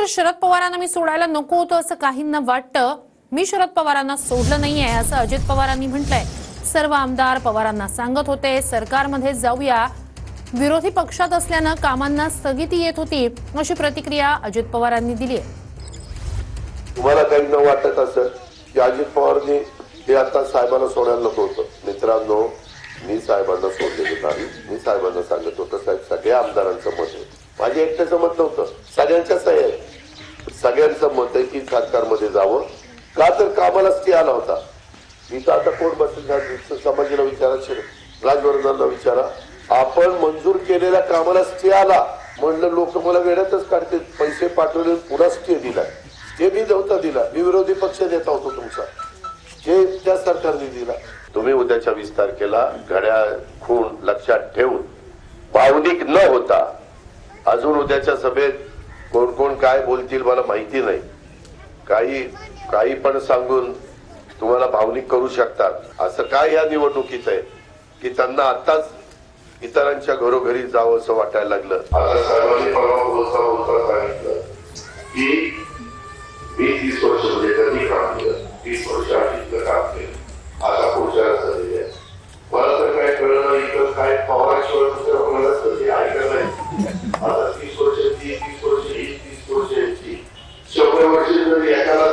तर शरद पवारांना मी सोडायला नको होतं असं काहींना वाटतं. मी शरद पवारांना सोडलं नाहीये असं अजित पवारांनी म्हटलंय. सर्व आमदार पवारांना सांगत होते सरकारमध्ये जाऊया, विरोधी पक्षात असल्यानं कामांना स्थगिती येत होती, अशी प्रतिक्रिया अजित पवारांनी दिली आहे. तुम्हाला काही न वाटत असं की अजित पवारांनी हे आता साहेबांना सोडायला नको होतं. मित्रांनो, मी साहेबांना सोडलेलं नाही. मी साहेबांना सांगत होतं साहेब सगळ्या आमदारांचं मत आहे, माझे एकट्याचं मत नव्हतं, सगळ्यांच्याच आहे. सगळ्यांचं मत आहे की सरकारमध्ये जावं. का तर कामाला स्टे आला होता. मी तर आता कोण बसेल समाजाला विचारा, राजवर्धनांना विचारा, आपण मंजूर केलेल्या कामाला स्टे आला म्हणलं लोक मला वेळातच काढते. पैसे पाठवले पुन्हा स्टे दिलाय. स्टे मी नव्हता दिला, मी विरोधी पक्ष देता होतो तुमचा, स्टे त्या सरकारने दिला. तुम्ही उद्याच्या 20 तारखेला घड्याळ खून लक्षात ठेवून भावनिक न होता, अजून उद्याच्या सभेत कोण कोण काय बोलतील मला माहिती नाही, काही पण सांगून तुम्हाला भावनिक करू शकतात. असं काय या निवडणुकीत आहे की त्यांना आताच इतरांच्या घरोघरी जावं असं वाटायला लागलं. आता साहेबांनी सांगितलं की मी 30 वर्ष म्हणजे कधी काम केलं, 30 वर्ष आधीचं काम केलं, आता पुढच्या संधी आहे. मला तर काय कळलं इथं काय पवाराशिवाय दुसरं कोणाला संधी ऐकलं नाही. आता 30 वर्ष ती, 30 वर्ष ही, 30 वर्ष ती, 100 वर्ष जरी एकाला